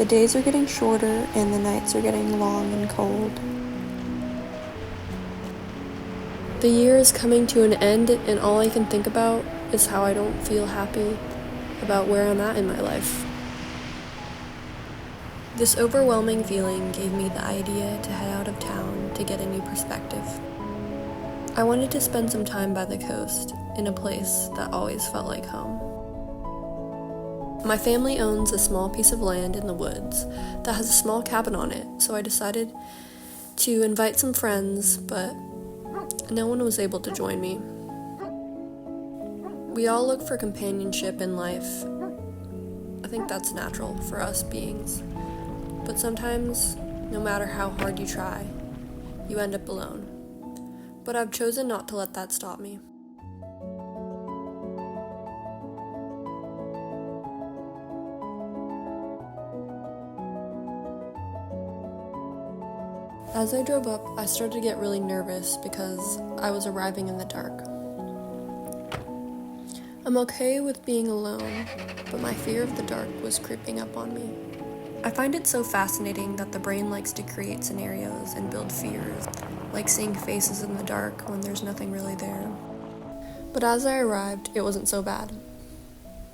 The days are getting shorter and the nights are getting long and cold. The year is coming to an end, and all I can think about is how I don't feel happy about where I'm at in my life. This overwhelming feeling gave me the idea to head out of town to get a new perspective. I wanted to spend some time by the coast, in a place that always felt like home. My family owns a small piece of land in the woods that has a small cabin on it, so I decided to invite some friends, but no one was able to join me. We all look for companionship in life. I think that's natural for us beings. But sometimes, no matter how hard you try, you end up alone. But I've chosen not to let that stop me. As I drove up, I started to get really nervous because I was arriving in the dark. I'm okay with being alone, but my fear of the dark was creeping up on me. I find it so fascinating that the brain likes to create scenarios and build fears, like seeing faces in the dark when there's nothing really there. But as I arrived, it wasn't so bad.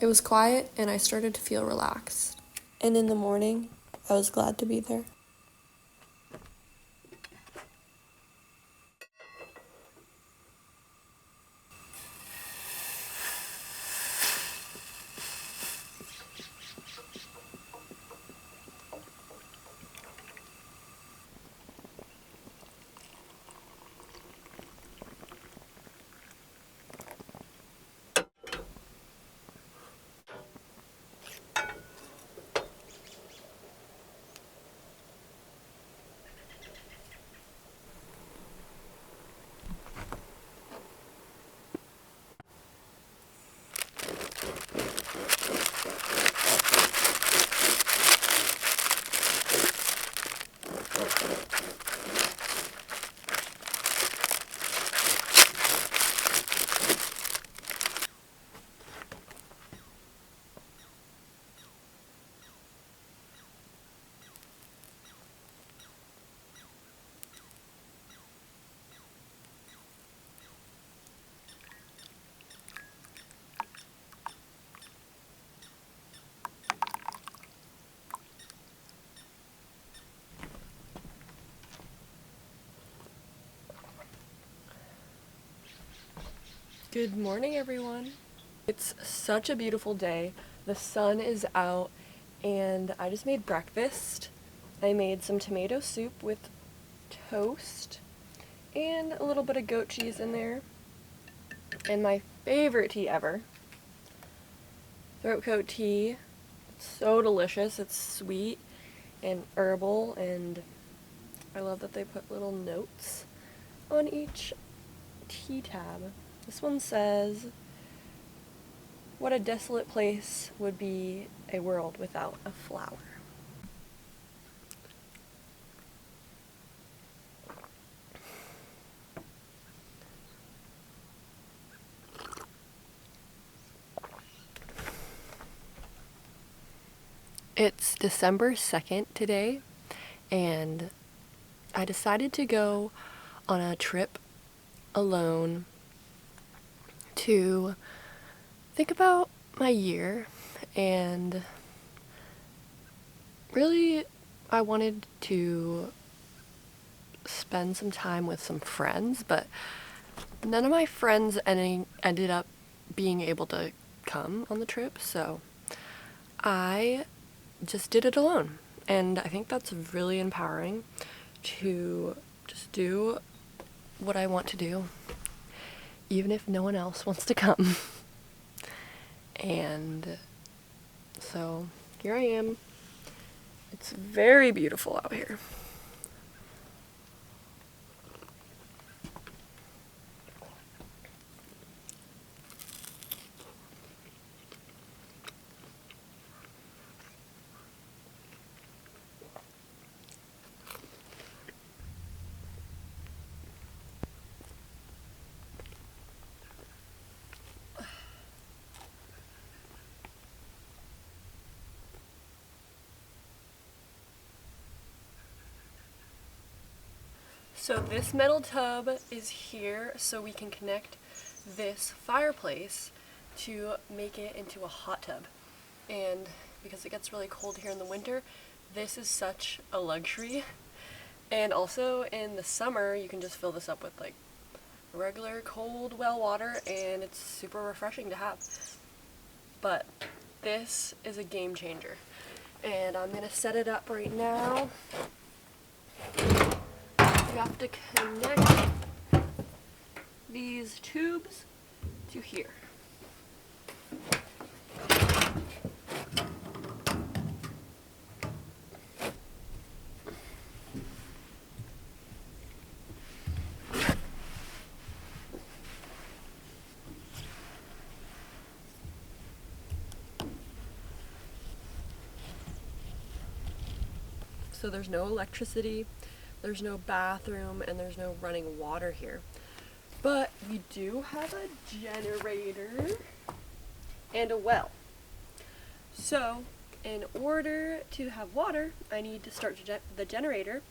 It was quiet and I started to feel relaxed. And in the morning, I was glad to be there. Good morning, everyone. It's such a beautiful day. The sun is out, and I just made breakfast. I made some tomato soup with toast and a little bit of goat cheese in there. And my favorite tea ever, throat coat tea. It's so delicious. It's sweet and herbal, and I love that they put little notes on each tea tab. This one says, "What a desolate place would be a world without a flower." It's December 2nd today, and I decided to go on a trip alone to think about my year, and really I wanted to spend some time with some friends, but none of my friends ended up being able to come on the trip, so I just did it alone. And I think that's really empowering to just do what I want to do, even if no one else wants to come. And so here I am. It's very beautiful out here. So this metal tub is here so we can connect this fireplace to make it into a hot tub. And because it gets really cold here in the winter, this is such a luxury. And also in the summer, you can just fill this up with like regular cold well water and it's super refreshing to have. But this is a game changer. And I'm gonna set it up right now. You have to connect these tubes to here. So there's no electricity, there's no bathroom, and there's no running water here. But we do have a generator and a well. So in order to have water, I need to start the generator.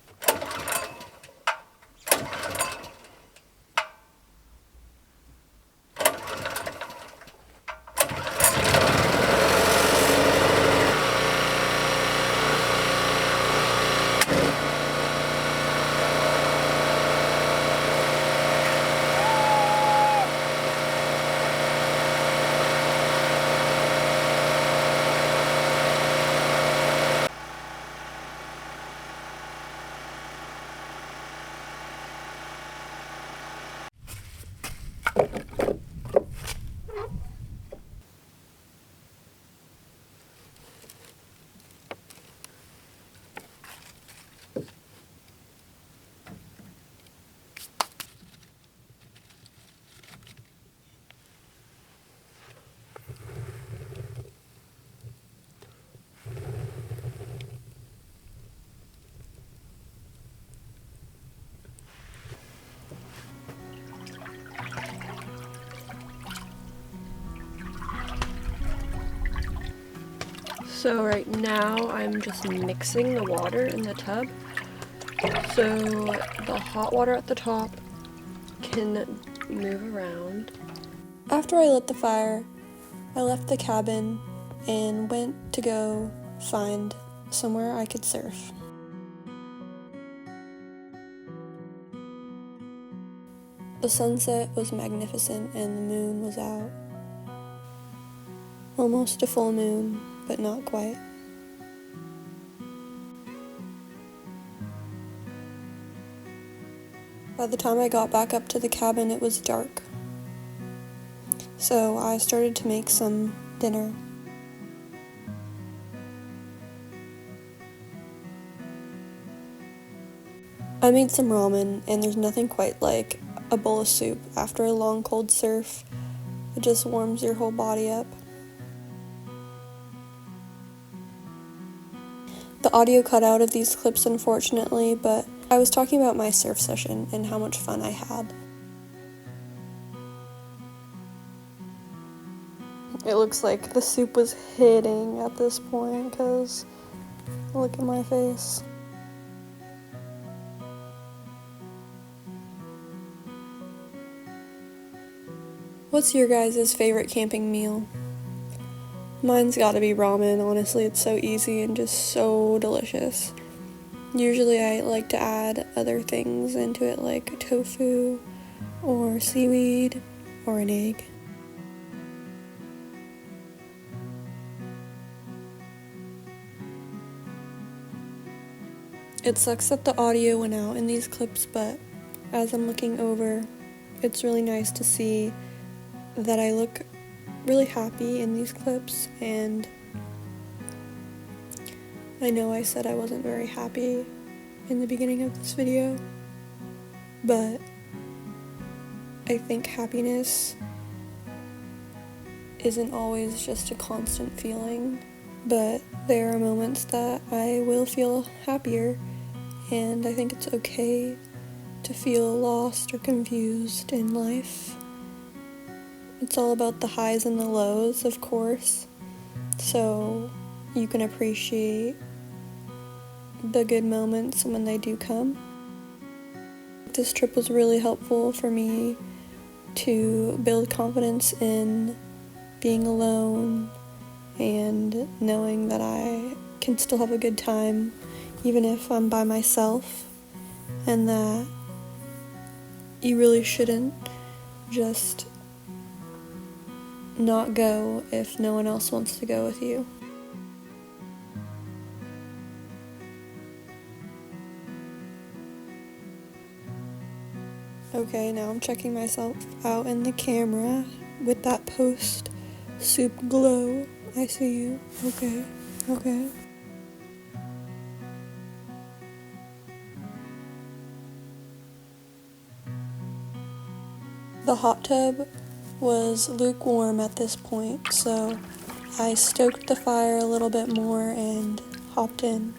So right now I'm just mixing the water in the tub so the hot water at the top can move around. After I lit the fire, I left the cabin and went to go find somewhere I could surf. The sunset was magnificent and the moon was out. Almost a full moon, but not quite. By the time I got back up to the cabin, it was dark. So I started to make some dinner. I made some ramen, and there's nothing quite like a bowl of soup after a long cold surf. It just warms your whole body up. The audio cut out of these clips, unfortunately, but I was talking about my surf session and how much fun I had. It looks like the soup was hitting at this point, because look at my face. What's your guys' favorite camping meal? Mine's gotta be ramen, honestly. It's so easy and just so delicious. Usually I like to add other things into it, like tofu or seaweed or an egg. It sucks that the audio went out in these clips, but as I'm looking over, it's really nice to see that I look really happy in these clips, and I know I said I wasn't very happy in the beginning of this video, but I think happiness isn't always just a constant feeling, but there are moments that I will feel happier, and I think it's okay to feel lost or confused in life. It's all about the highs and the lows, of course, so you can appreciate the good moments when they do come. this trip was really helpful for me to build confidence in being alone and knowing that I can still have a good time even if I'm by myself, and that you really shouldn't just not go if no one else wants to go with you. Okay, now I'm checking myself out in the camera with that post soup glow. I see you. Okay. The hot tub was lukewarm at this point, so I stoked the fire a little bit more and hopped in.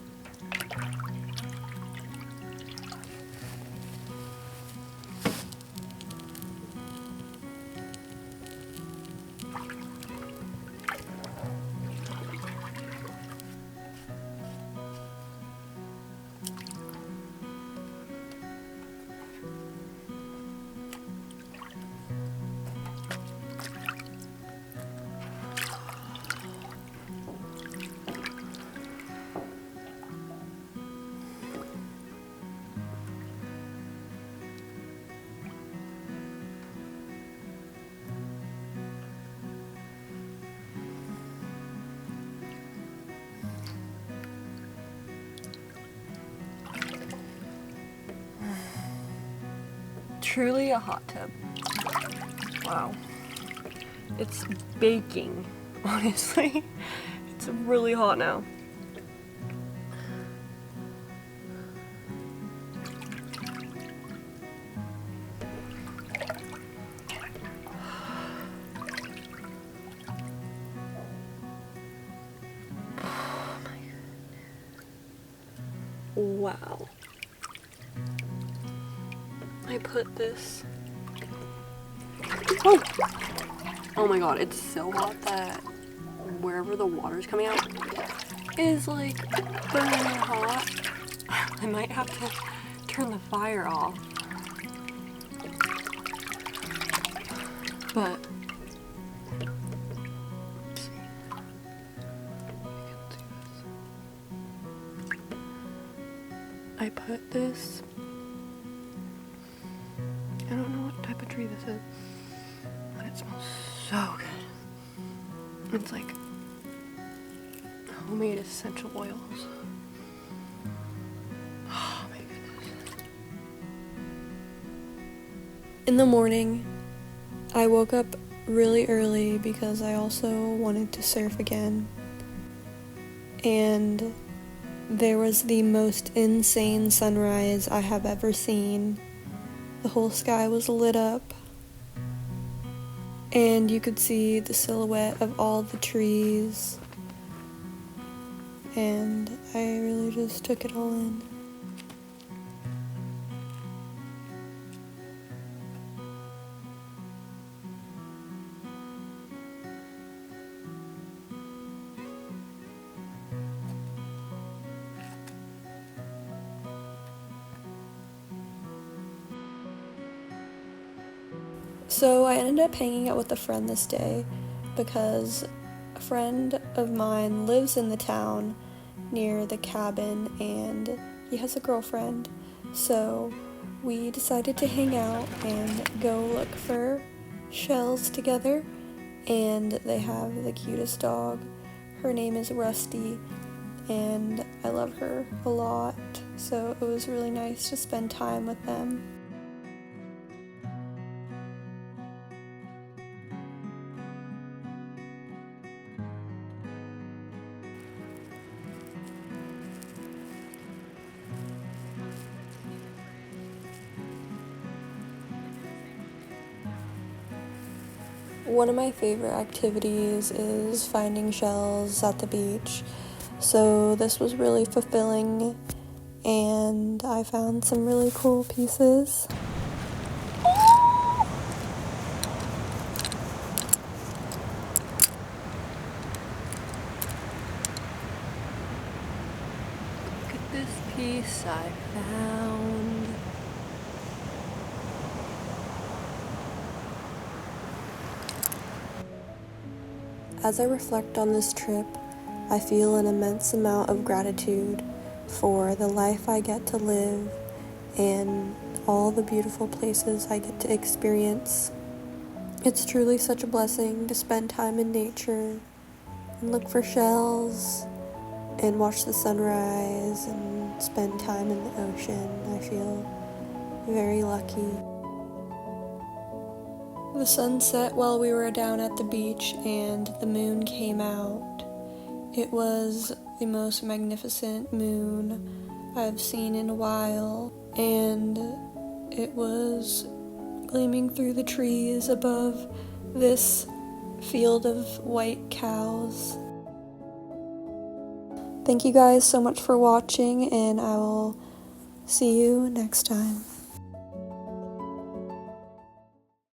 Truly a hot tub. Wow. It's baking, honestly. It's really hot now. Wow. I put this. Oh my god, it's so hot that wherever the water's coming out is like burning hot. I might have to turn the fire off. But I put this. I don't know what type of tree this is, but it smells so good. It's like homemade essential oils. Oh my goodness. In the morning, I woke up really early because I also wanted to surf again. And there was the most insane sunrise I have ever seen. The whole sky was lit up, and you could see the silhouette of all the trees, and I really just took it all in. So I ended up hanging out with a friend this day because a friend of mine lives in the town near the cabin and he has a girlfriend. So we decided to hang out and go look for shells together, and they have the cutest dog. Her name is Rusty and I love her a lot, so it was really nice to spend time with them. One of my favorite activities is finding shells at the beach, so this was really fulfilling, and I found some really cool pieces. Look at this piece I found. As I reflect on this trip, I feel an immense amount of gratitude for the life I get to live and all the beautiful places I get to experience. It's truly such a blessing to spend time in nature and look for shells and watch the sunrise and spend time in the ocean. I feel very lucky. The sun set while we were down at the beach and the moon came out. It was the most magnificent moon I've seen in a while, and it was gleaming through the trees above this field of white cows. Thank you guys so much for watching, and I will see you next time.